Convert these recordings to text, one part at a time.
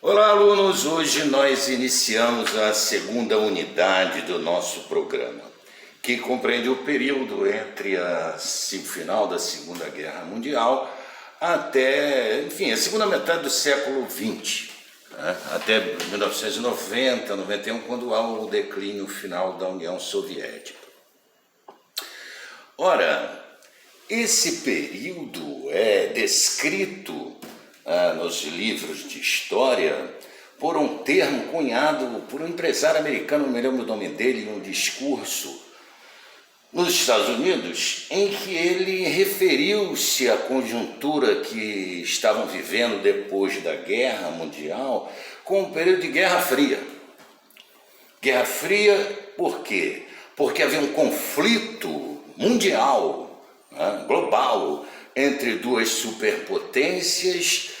Olá, alunos! Hoje nós iniciamos a segunda unidade do nosso programa, que compreende o período entre a final da Segunda Guerra Mundial até, a segunda metade do século XX, né? Até 1990, 91, quando há o declínio final da União Soviética. Ora, esse período é descrito nos livros de história por um termo cunhado por um empresário americano, não me lembro o nome dele, em um discurso nos Estados Unidos, em que ele referiu-se à conjuntura que estavam vivendo depois da Guerra Mundial como um período de Guerra Fria. Guerra Fria por quê? Porque havia um conflito mundial, global, entre duas superpotências,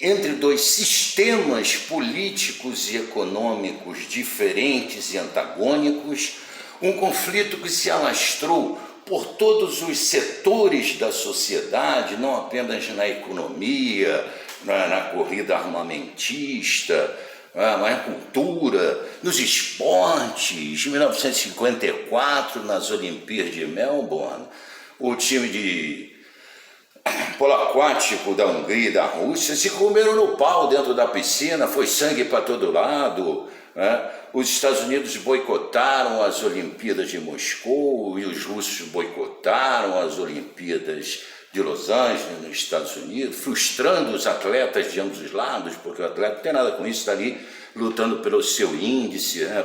entre dois sistemas políticos e econômicos diferentes e antagônicos, um conflito que se alastrou por todos os setores da sociedade, não apenas na economia, na corrida armamentista, na cultura, nos esportes. Em 1954, nas Olimpíadas de Melbourne, o time de polo aquático da Hungria e da Rússia se comeram no pau dentro da piscina, foi sangue para todo lado, né? Os Estados Unidos boicotaram as Olimpíadas de Moscou e os russos boicotaram as Olimpíadas de Los Angeles, nos Estados Unidos, frustrando os atletas de ambos os lados, porque o atleta não tem nada com isso, está ali lutando pelo seu índice, né?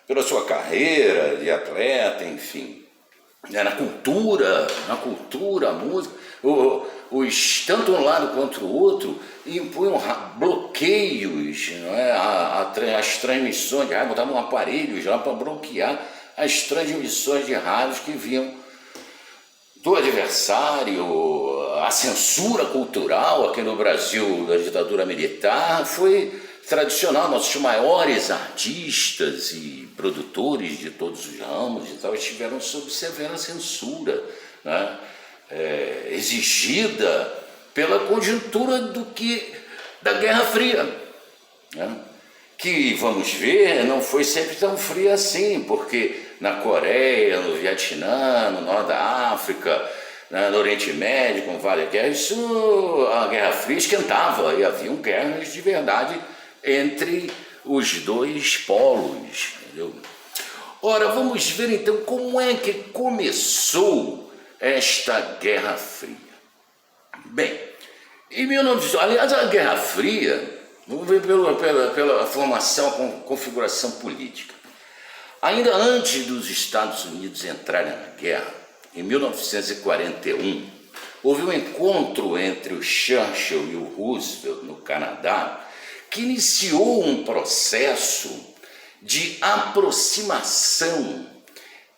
pela sua carreira de atleta, enfim. Na cultura, a música, tanto um lado quanto o outro impunham bloqueios, não é? As transmissões de rádio, botavam aparelhos lá para bloquear as transmissões de rádios que vinham do adversário. A censura cultural aqui no Brasil da ditadura militar foi tradicional. Nossos maiores artistas e produtores de todos os ramos e tal estiveram sob severa censura, né? Exigida pela conjuntura da Guerra Fria, né? Que, vamos ver, não foi sempre tão fria assim, porque na Coreia, no Vietnã, no Norte da África, no Oriente Médio, com várias guerras, a Guerra Fria esquentava e haviam guerras de verdade entre os dois polos, entendeu? Ora, vamos ver então como é que começou esta Guerra Fria. Bem, em 1900, aliás, a Guerra Fria, vamos ver pela formação, configuração política. Ainda antes dos Estados Unidos entrarem na guerra, em 1941, houve um encontro entre o Churchill e o Roosevelt no Canadá, que iniciou um processo de aproximação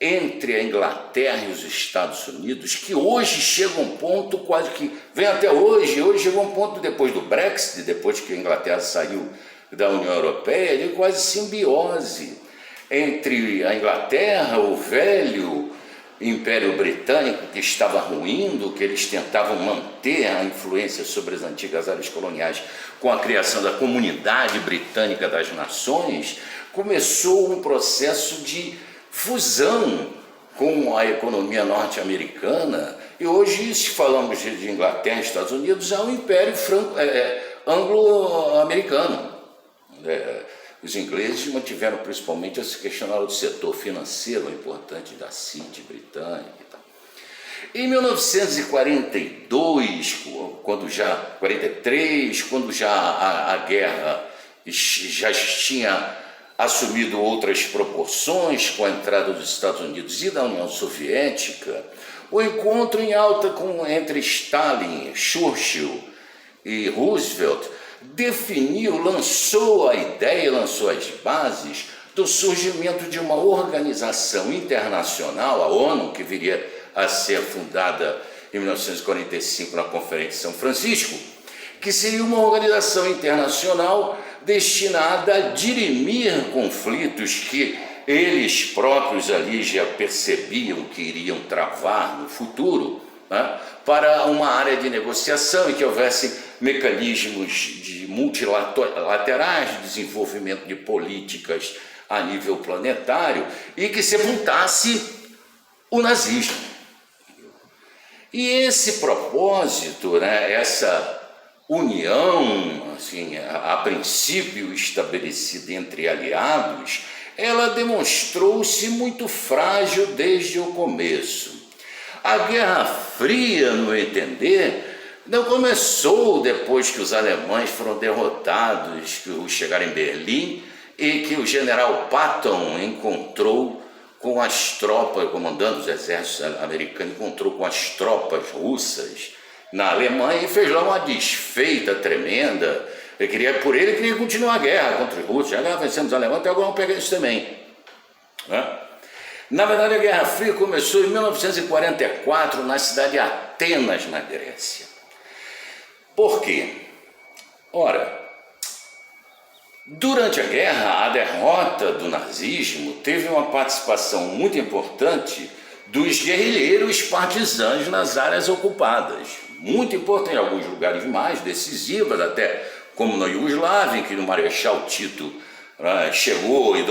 entre a Inglaterra e os Estados Unidos, que hoje chega a um ponto quase que vem até hoje chegou a um ponto depois do Brexit, depois que a Inglaterra saiu da União Europeia, de quase simbiose entre a Inglaterra, o velho Império Britânico, que estava ruindo, que eles tentavam manter a influência sobre as antigas áreas coloniais com a criação da Comunidade Britânica das Nações. Começou um processo de fusão com a economia norte-americana, e hoje, se falamos de Inglaterra e Estados Unidos, há um império anglo-americano. Os ingleses mantiveram principalmente esse questionário do setor financeiro, importante da City britânica e tal. Em 1942, quando já a guerra já tinha assumido outras proporções com a entrada dos Estados Unidos e da União Soviética, o encontro em alta entre Stalin, Churchill e Roosevelt lançou a ideia, lançou as bases do surgimento de uma organização internacional, a ONU, que viria a ser fundada em 1945 na Conferência de São Francisco, que seria uma organização internacional destinada a dirimir conflitos que eles próprios ali já percebiam que iriam travar no futuro, né, para uma área de negociação e que houvesse mecanismos de multilaterais, de desenvolvimento de políticas a nível planetário e que sepultasse o nazismo. E esse propósito, né, essa união, assim, a princípio estabelecida entre aliados, ela demonstrou-se muito frágil desde o começo. A Guerra Fria, no meu entender, não começou depois que os alemães foram derrotados, que chegaram em Berlim, e que o general Patton encontrou com as tropas, comandando os exércitos americanos, encontrou com as tropas russas na Alemanha e fez lá uma desfeita tremenda. Por ele queria continuar a guerra contra os russos. Já vencemos os alemães, então agora vamos pegar isso também. Né? Na verdade, a Guerra Fria começou em 1944 na cidade de Atenas, na Grécia. Por quê? Ora, durante a guerra, a derrota do nazismo teve uma participação muito importante dos guerrilheiros partisãs nas áreas ocupadas. Muito importante, em alguns lugares mais decisivas, até como na Iugoslávia, em que o Marechal Tito chegou e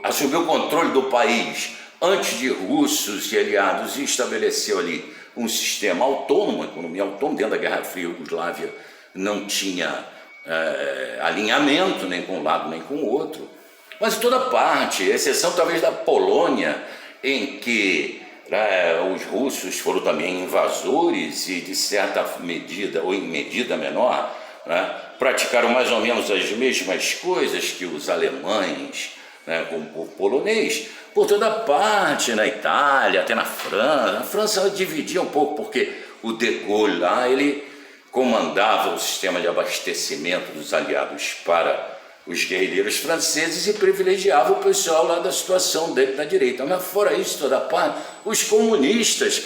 assumiu o controle do país antes de russos e aliados e estabeleceu ali um sistema autônomo, uma economia autônoma. Dentro da Guerra Fria, a Iugoslávia não tinha alinhamento nem com um lado nem com o outro, mas em toda parte, exceção talvez da Polônia, em que os russos foram também invasores e de certa medida, ou em medida menor, praticaram mais ou menos as mesmas coisas que os alemães, com o povo polonês, por toda parte, na Itália, até na França. A França dividia um pouco, porque o de Gaulle lá, ele comandava o sistema de abastecimento dos aliados para os guerrilheiros franceses e privilegiava o pessoal lá da situação dele na direita. Mas fora isso, toda parte, os comunistas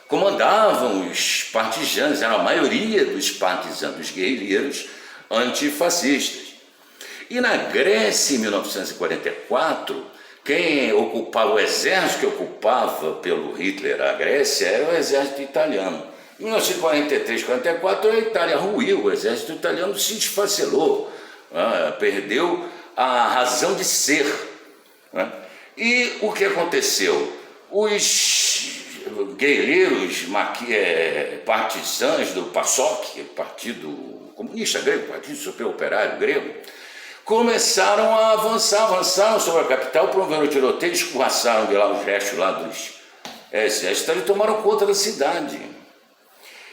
comandavam os partisãs, era a maioria dos partisãs, dos guerrilheiros antifascistas. E na Grécia, em 1944, quem ocupava, o exército que ocupava pelo Hitler a Grécia era o exército italiano. Em 1943, 1944, a Itália ruiu, o exército italiano se esfacelou, perdeu a razão de ser. E o que aconteceu? Os guerreiros partisãs do PASOK, Partido Comunista Grego, Partido Super Operário Grego, começaram a avançaram sobre a capital, promoveram o tiroteio, escorraçaram de lá os restos lá dos exércitos e tomaram conta da cidade.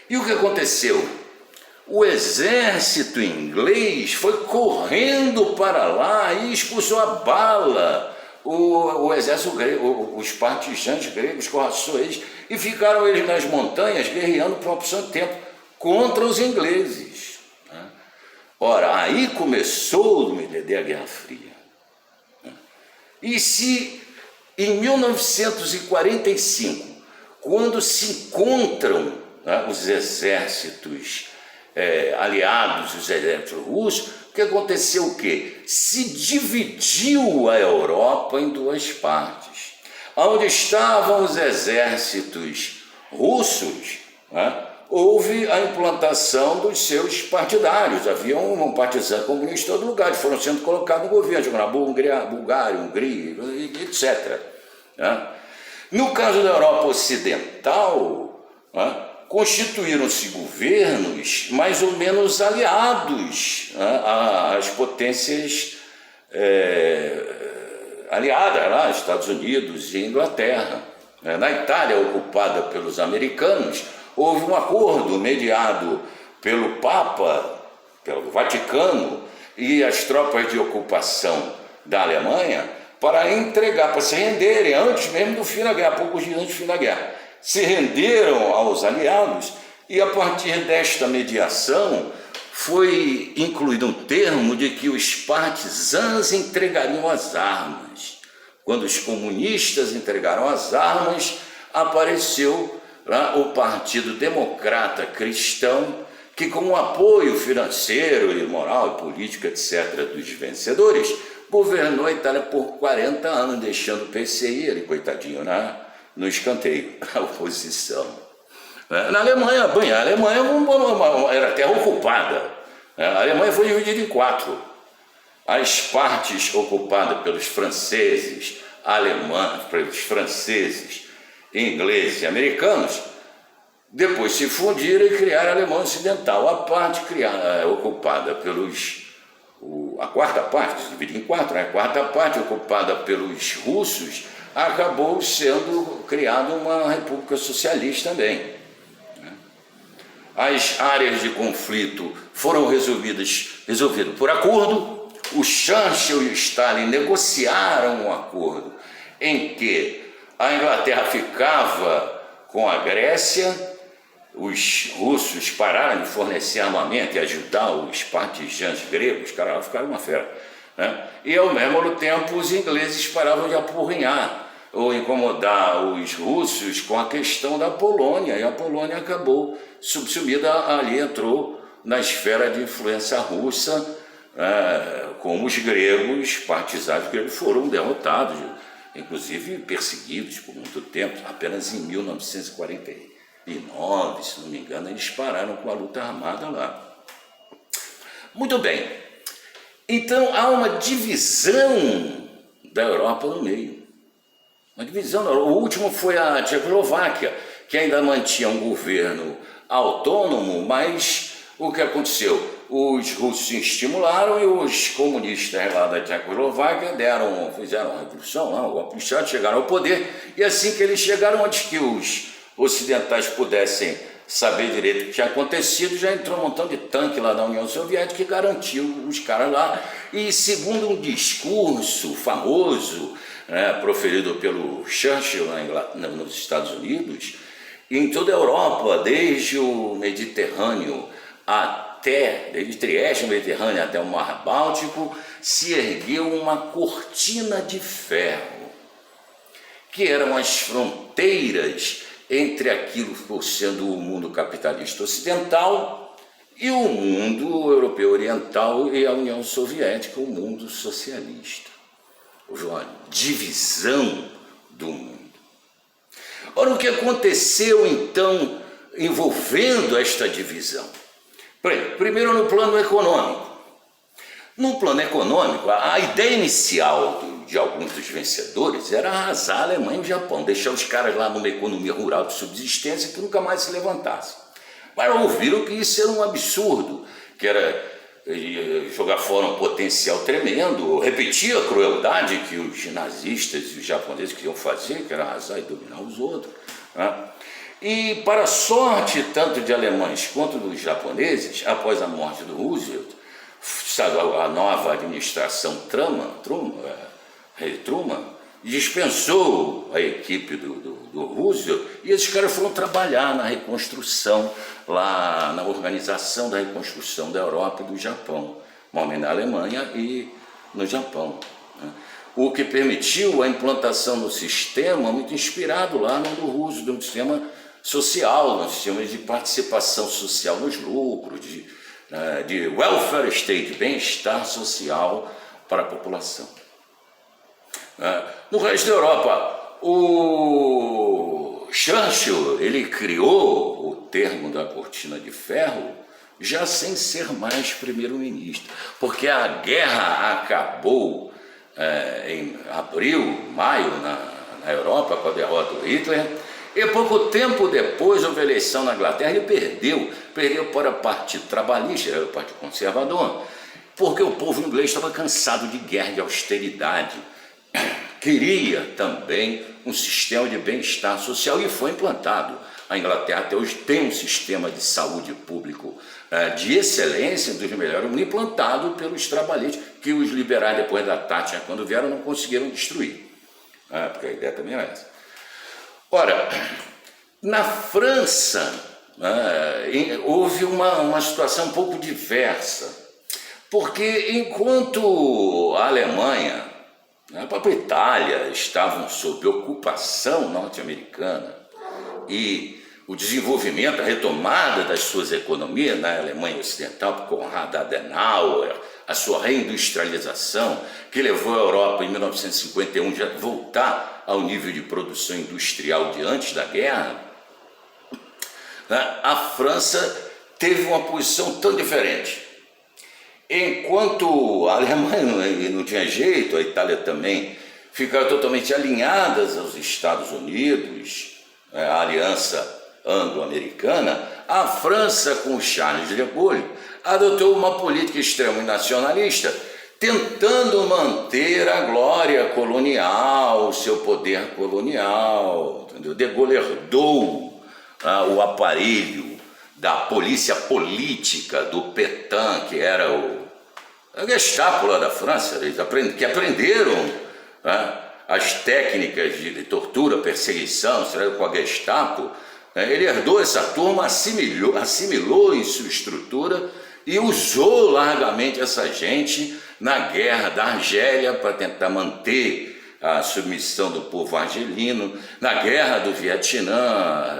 E o que aconteceu? O exército inglês foi correndo para lá e expulsou a bala. O exército grego, os partisãs gregos, escorraçou eles e ficaram eles nas montanhas guerreando por uma opção de tempo contra os ingleses. Ora, aí começou, no MDD, a Guerra Fria. E se em 1945, quando se encontram os exércitos aliados, os exércitos russos, o que aconteceu? O quê? Se dividiu a Europa em duas partes. Onde estavam os exércitos russos, houve a implantação dos seus partidários. Havia um partizan comunista em todo lugar, eles foram sendo colocados no governo, na Bulgária, Hungria, etc. No caso da Europa Ocidental, constituíram-se governos mais ou menos aliados às potências aliadas, lá, Estados Unidos e Inglaterra. Na Itália, ocupada pelos americanos, houve um acordo mediado pelo Papa, pelo Vaticano e as tropas de ocupação da Alemanha para entregar, para se renderem antes mesmo do fim da guerra, poucos dias antes do fim da guerra. Se renderam aos aliados e a partir desta mediação foi incluído um termo de que os partisãs entregariam as armas. Quando os comunistas entregaram as armas, apareceu lá o Partido Democrata Cristão, que com o apoio financeiro e moral e político, etc., dos vencedores, governou a Itália por 40 anos, deixando o PCI, ele, coitadinho, no escanteio, a oposição. Na Alemanha, bem, a Alemanha era terra ocupada. A Alemanha foi dividida em 4. As partes ocupadas pelos franceses, alemães, pelos franceses, ingleses e americanos, depois se fundiram e criaram a Alemanha Ocidental. A parte ocupada pelos... A quarta parte, dividida em 4, a quarta parte ocupada pelos russos, acabou sendo criada uma república socialista também. As áreas de conflito foram resolvidas por acordo. O Churchill e o Stalin negociaram um acordo em que a Inglaterra ficava com a Grécia, os russos pararam de fornecer armamento e ajudar os partisans gregos, os caras ficaram uma fera, né? E ao mesmo tempo os ingleses paravam de apurrinhar ou incomodar os russos com a questão da Polônia, e a Polônia acabou subsumida ali, entrou na esfera de influência russa, como os gregos, partisanos gregos foram derrotados, inclusive perseguidos por muito tempo. Apenas em 1949, se não me engano, eles pararam com a luta armada lá. Muito bem, então há uma divisão da Europa no meio. Uma divisão. O último foi a Tchecoslováquia, que ainda mantinha um governo autônomo, mas o que aconteceu? Os russos se estimularam e os comunistas lá da Tchecoslováquia fizeram uma revolução, um golpe de Estado, chegaram ao poder, e assim que eles chegaram, antes que os ocidentais pudessem saber direito o que tinha acontecido, já entrou um montão de tanque lá na União Soviética que garantiu os caras lá, e segundo um discurso famoso, proferido pelo Churchill nos Estados Unidos, em toda a Europa, desde o Mediterrâneo desde Trieste, o Mediterrâneo até o Mar Báltico, se ergueu uma cortina de ferro, que eram as fronteiras entre aquilo que foi sendo o mundo capitalista ocidental e o mundo europeu oriental e a União Soviética, o mundo socialista. Houve uma divisão do mundo. Ora, o que aconteceu então envolvendo esta divisão? Primeiro, no plano econômico. No plano econômico, a ideia inicial de alguns dos vencedores era arrasar a Alemanha e o Japão, deixar os caras lá numa economia rural de subsistência que nunca mais se levantasse. Mas ouviram que isso era um absurdo, que era jogar fora um potencial tremendo, repetir a crueldade que os nazistas e os japoneses queriam fazer, que era arrasar e dominar os outros, né? E para a sorte tanto de alemães quanto dos japoneses, após a morte do Roosevelt, a nova administração Truman dispensou a equipe do Roosevelt, e esses caras foram trabalhar na reconstrução, lá na organização da reconstrução da Europa e do Japão, normalmente na Alemanha e no Japão, né? O que permitiu a implantação do sistema muito inspirado lá no do Roosevelt, um sistema social, um sistema de participação social nos lucros, de welfare state, bem-estar social para a população. No resto da Europa, o Churchill, ele criou o termo da cortina de ferro já sem ser mais primeiro-ministro, porque a guerra acabou em abril, maio, na Europa, com a derrota do Hitler, e pouco tempo depois houve eleição na Inglaterra e perdeu para o Partido Trabalhista, era o Partido Conservador, porque o povo inglês estava cansado de guerra, de austeridade, queria também um sistema de bem-estar social, e foi implantado. A Inglaterra até hoje tem um sistema de saúde público de excelência, dos melhores, implantado pelos trabalhistas, que os liberais, depois da Thatcher, quando vieram, não conseguiram destruir, porque a ideia também era essa. Ora, na França, houve uma situação um pouco diversa, porque enquanto a Alemanha, a própria Itália, estavam sob ocupação norte-americana e o desenvolvimento, a retomada das suas economias na Alemanha Ocidental, por Konrad Adenauer, a sua reindustrialização, que levou a Europa em 1951 já a voltar ao nível de produção industrial de antes da guerra, né, a França teve uma posição tão diferente. Enquanto a Alemanha não tinha jeito, a Itália também, ficaram totalmente alinhadas aos Estados Unidos, a aliança anglo-americana, a França, com Charles de Gaulle, adotou uma política extremamente nacionalista, tentando manter a glória colonial, o seu poder colonial. Entendeu? De Gaulle herdou o aparelho da polícia política do Pétain, que era a Gestapo lá da França, que aprenderam as técnicas de tortura, perseguição, com a Gestapo. Ele herdou essa turma, assimilou em sua estrutura e usou largamente essa gente na guerra da Argélia para tentar manter a submissão do povo argelino, na guerra do Vietnã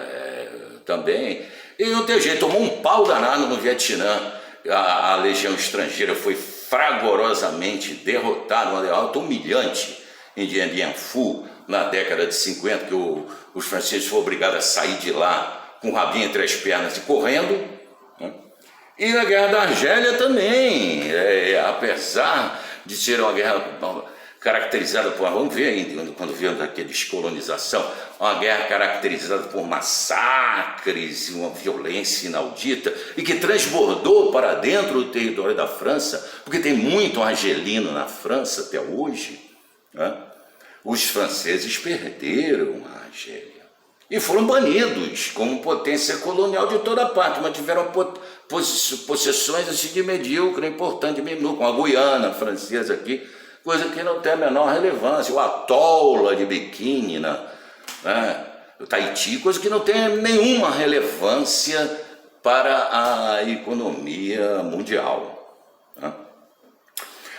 também. E não tem jeito, tomou um pau danado no Vietnã. A legião estrangeira foi fragorosamente derrotada, uma derrota humilhante em Dien Bien Phu, na década de 50, que os franceses foram obrigados a sair de lá com o rabinho entre as pernas e correndo. Né? E na guerra da Argélia também, apesar de ser uma guerra caracterizada por, vamos ver ainda, quando vemos aqui a descolonização, uma guerra caracterizada por massacres e uma violência inaudita, e que transbordou para dentro do território da França, porque tem muito argelino na França até hoje, né? Os franceses perderam a Argélia e foram banidos como potência colonial de toda parte, mas tiveram possessões assim de medíocre, importante, como a Guiana francesa aqui, coisa que não tem a menor relevância, o atol de Biquíni, o Tahiti, coisa que não tem nenhuma relevância para a economia mundial. Né?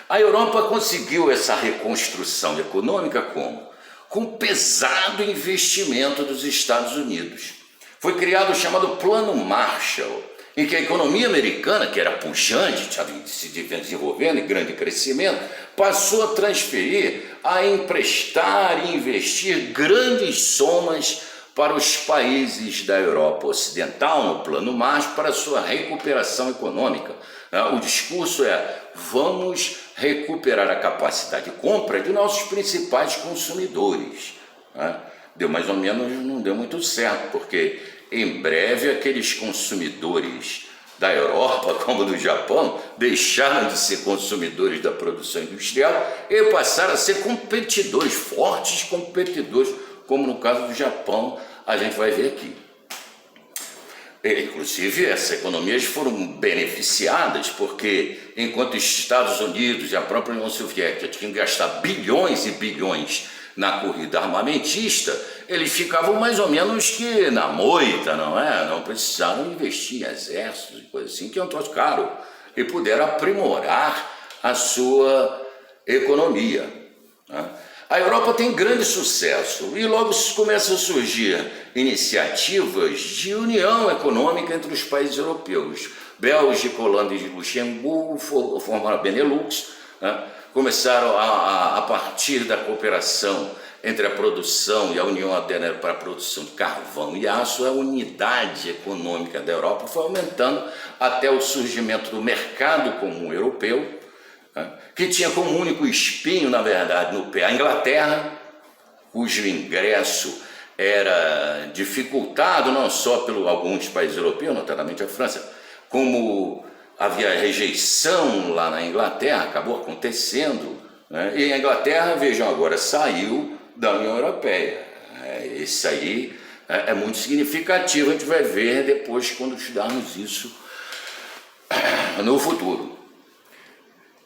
A Europa conseguiu essa reconstrução econômica como? Com pesado investimento dos Estados Unidos. Foi criado o chamado Plano Marshall, em que a economia americana, que era pujante, se desenvolvendo em grande crescimento, passou a transferir, a emprestar e investir grandes somas para os países da Europa Ocidental, no Plano Marshall, para sua recuperação econômica. O discurso vamos recuperar a capacidade de compra de nossos principais consumidores. Deu mais ou menos, não deu muito certo, porque em breve aqueles consumidores da Europa, como do Japão, deixaram de ser consumidores da produção industrial e passaram a ser competidores, fortes competidores, como no caso do Japão, a gente vai ver aqui. Inclusive, essas economias foram beneficiadas porque, enquanto os Estados Unidos e a própria União Soviética tinham que gastar bilhões e bilhões na corrida armamentista, eles ficavam mais ou menos que na moita, não é? Não precisaram investir em exércitos e coisas assim, que é um troço caro, e puderam aprimorar a sua economia. Né? A Europa tem grande sucesso e logo começam a surgir iniciativas de união econômica entre os países europeus. Bélgica, Holanda e Luxemburgo formaram a Benelux, né? Começaram a partir da cooperação entre a produção e a União Europeia para a produção de carvão e aço, a unidade econômica da Europa foi aumentando até o surgimento do mercado comum europeu, que tinha como único espinho, na verdade, no pé a Inglaterra, cujo ingresso era dificultado não só por alguns países europeus, notadamente a França, como havia rejeição lá na Inglaterra, acabou acontecendo, né? E a Inglaterra, vejam agora, saiu da União Europeia. Isso aí é muito significativo, a gente vai ver depois quando estudarmos isso no futuro.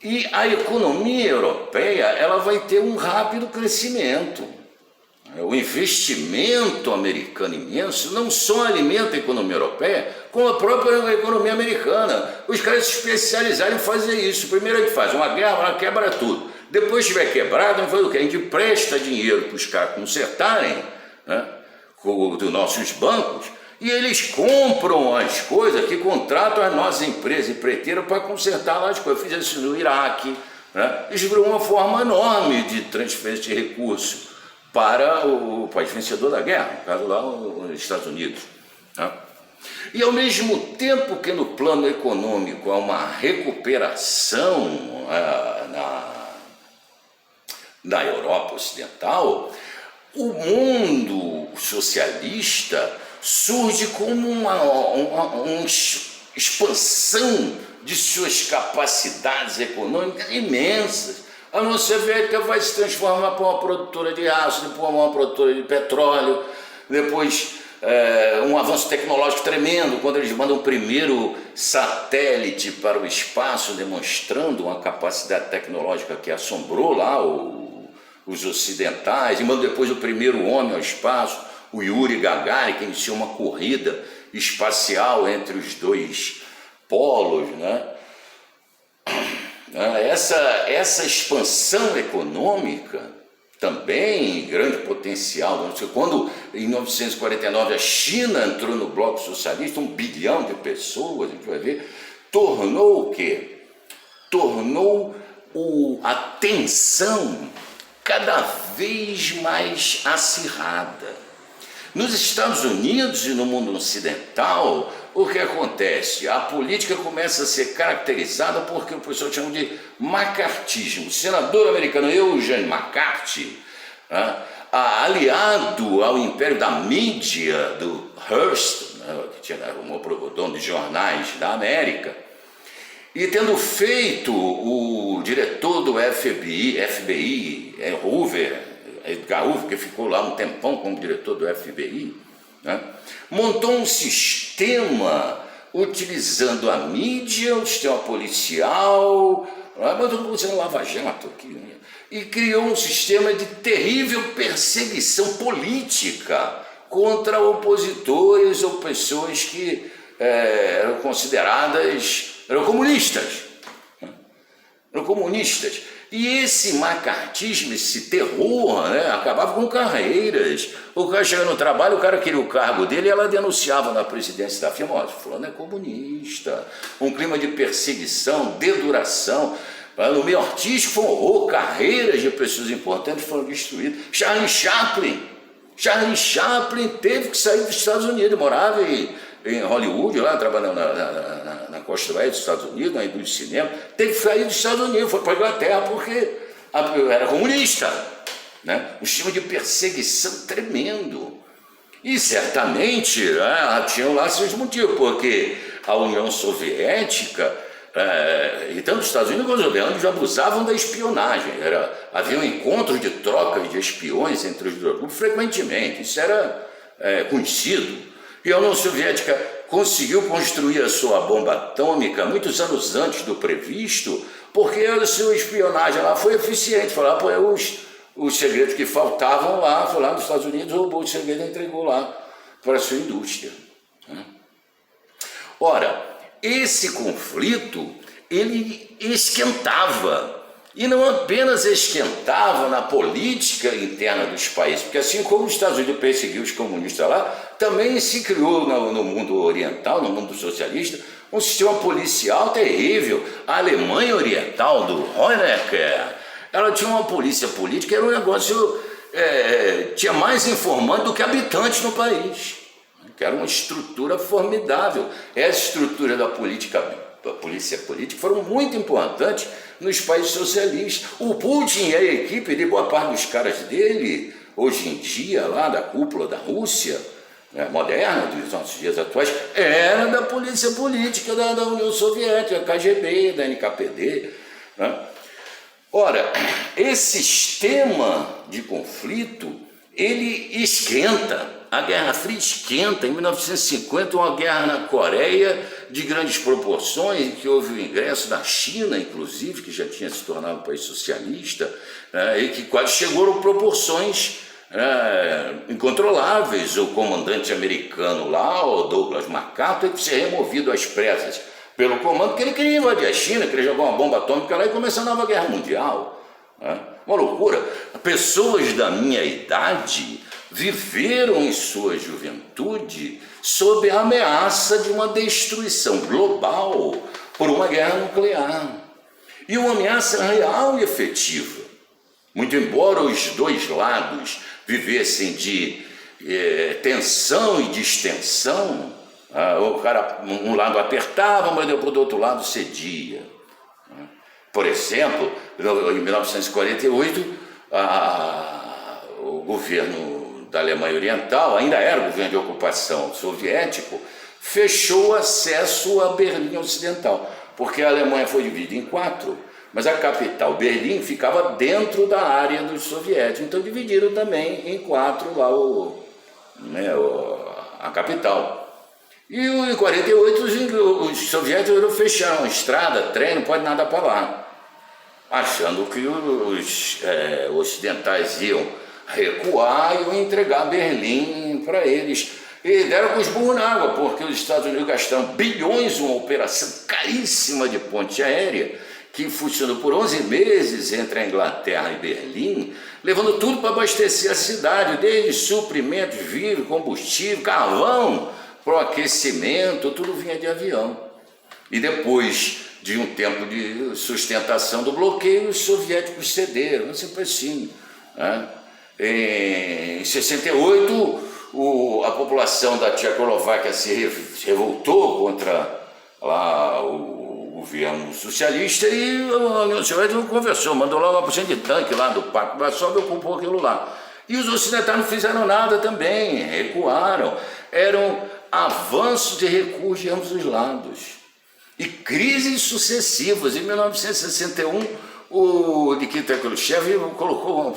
E a economia europeia, ela vai ter um rápido crescimento. O investimento americano imenso não só alimenta a economia europeia, como a própria economia americana. Os caras se especializaram em fazer isso. Primeiro a gente faz uma guerra, ela quebra tudo. Depois que estiver quebrado, a gente faz o quê? A gente empresta dinheiro para os caras consertarem, né, dos nossos bancos, e eles compram as coisas, que contratam as nossas empresas empreiteiras para consertar lá as coisas. Fizeram isso no Iraque, né? Isso virou uma forma enorme de transferência de recursos para o país vencedor da guerra, no caso lá os Estados Unidos. Né? E ao mesmo tempo que no plano econômico há uma recuperação na Europa Ocidental, o mundo socialista surge como uma expansão de suas capacidades econômicas imensas. A União Soviética vai se transformar para uma produtora de aço, depois uma produtora de petróleo, depois um avanço tecnológico tremendo, quando eles mandam o primeiro satélite para o espaço, demonstrando uma capacidade tecnológica que assombrou lá os ocidentais, e mandam depois o primeiro homem ao espaço, o Yuri Gagarin, que iniciou uma corrida espacial entre os dois polos, né? Essa expansão econômica também grande potencial. Quando em 1949 a China entrou no bloco socialista, 1 bilhão de pessoas, a gente vai ver, tornou o quê? Tornou a tensão cada vez mais acirrada. Nos Estados Unidos e no mundo ocidental, o que acontece? A política começa a ser caracterizada por que o pessoal chama de macartismo. O senador americano Eugene McCarthy, aliado ao império da mídia do Hearst, que era o dono de jornais da América, e tendo feito o diretor do FBI, Edgar Hoover, que ficou lá um tempão como diretor do FBI, né, montou um sistema utilizando a mídia, o sistema policial, mas eu usando lava-jato aqui, né, e criou um sistema de terrível perseguição política contra opositores ou pessoas que eram consideradas, eram comunistas. E esse macartismo, esse terror, né, acabava com carreiras. O cara chegava no trabalho, o cara queria o cargo dele e ela denunciava na presidência da firma: fulano é comunista. Um clima de perseguição, deduração. No meio artístico foi um horror, carreiras de pessoas importantes foram destruídas. Charlie Chaplin teve que sair dos Estados Unidos, morava em Hollywood, lá trabalhando na costa oeste dos Estados Unidos, na indústria de cinema, teve que sair dos Estados Unidos, foi para a Inglaterra porque era comunista, né? Um sistema de perseguição tremendo. E certamente tinham lá seus motivos, porque a União Soviética, e tanto os Estados Unidos quanto os americanos já abusavam da espionagem. Havia encontros de trocas de espiões entre os dois grupos frequentemente, isso era conhecido. E a União Soviética conseguiu construir a sua bomba atômica muitos anos antes do previsto, porque a sua espionagem lá foi eficiente. Foi lá, os segredos que faltavam lá, foi lá nos Estados Unidos, roubou os segredos e entregou lá para a sua indústria. Ora, esse conflito, ele esquentava. E não apenas esquentava na política interna dos países, porque assim como os Estados Unidos perseguiu os comunistas lá, também se criou no mundo oriental, no mundo socialista, um sistema policial terrível. A Alemanha Oriental, do Honecker, ela tinha uma polícia política, era um negócio, tinha mais informante do que habitantes no país, que era uma estrutura formidável. Essa estrutura da polícia política foram muito importantes nos países socialistas. O Putin e a equipe de boa parte dos caras dele, hoje em dia, lá da cúpula da Rússia, moderna, dos nossos dias atuais, era da polícia política da União Soviética, KGB, da NKPD. Né? Ora, esse sistema de conflito, ele esquenta. A Guerra Fria esquenta. Em 1950, uma guerra na Coreia de grandes proporções, em que houve o ingresso da China, inclusive, que já tinha se tornado um país socialista, e que quase chegou a proporções incontroláveis. O comandante americano lá, o Douglas MacArthur, teve que ser removido às pressas pelo comando, porque ele queria invadir a China, queria jogar uma bomba atômica lá e começar a nova guerra mundial. Uma loucura. Pessoas da minha idade viveram em sua juventude sob a ameaça de uma destruição global por uma guerra nuclear. E uma ameaça real e efetiva. Muito embora os dois lados vivessem de tensão e distensão, O cara, um lado apertava, mas depois do outro lado cedia. Por exemplo, em 1948, o governo da Alemanha Oriental, ainda era o governo de ocupação soviético, fechou o acesso a Berlim Ocidental, porque a Alemanha foi dividida em 4, mas a capital, Berlim, ficava dentro da área dos soviéticos, então dividiram também em 4 lá a capital. E em 48 os soviéticos fecharam estrada, trem, não pode nada para lá, achando que os ocidentais iam recuar e iam entregar Berlim para eles. E deram com os burros na água, porque os Estados Unidos gastaram bilhões em uma operação caríssima de ponte aérea, que funcionou por 11 meses entre a Inglaterra e Berlim, levando tudo para abastecer a cidade, desde suprimentos, vírus, combustível, carvão, para o aquecimento, tudo vinha de avião. E depois de um tempo de sustentação do bloqueio, os soviéticos cederam, sempre assim. Em 68, a população da Tchecoslováquia se revoltou contra lá o governo socialista e a União Soviética conversou, mandou lá uma porção de tanque lá do Pacto de Varsóvia e ocupou aquilo lá. E os ocidentais não fizeram nada também, recuaram. Eram avanços de recursos de ambos os lados. E crises sucessivas. Em 1961, o Nikita Khrushchev colocou um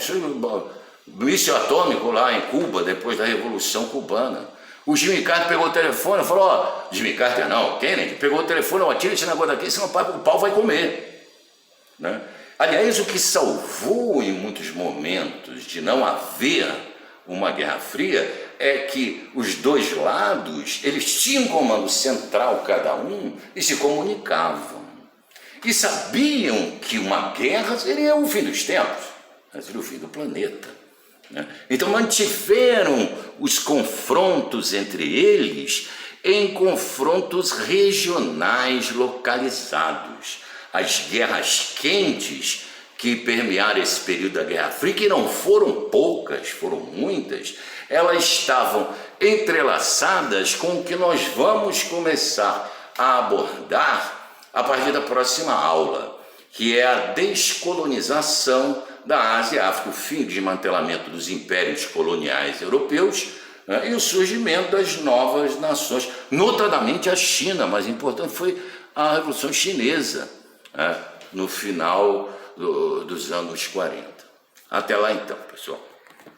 míssil atômico lá em Cuba, depois da Revolução Cubana. O Jimmy Carter pegou o telefone e falou, Jimmy Carter não, Kennedy, pegou o telefone, tira esse negócio daqui, senão o pau vai comer. Né? Aliás, o que salvou em muitos momentos de não haver uma Guerra Fria é que os dois lados, eles tinham um comando central cada um e se comunicavam. E sabiam que uma guerra seria o fim dos tempos, seria o fim do planeta. Né? Então mantiveram os confrontos entre eles em confrontos regionais localizados. As guerras quentes que permearam esse período da Guerra Fria, que não foram poucas, foram muitas, elas estavam entrelaçadas com o que nós vamos começar a abordar a partir da próxima aula, que é a descolonização da Ásia e África, o fim do desmantelamento dos impérios coloniais europeus, né, e o surgimento das novas nações, notadamente a China, mas importante foi a Revolução Chinesa, né, no final dos anos 40. Até lá então, pessoal.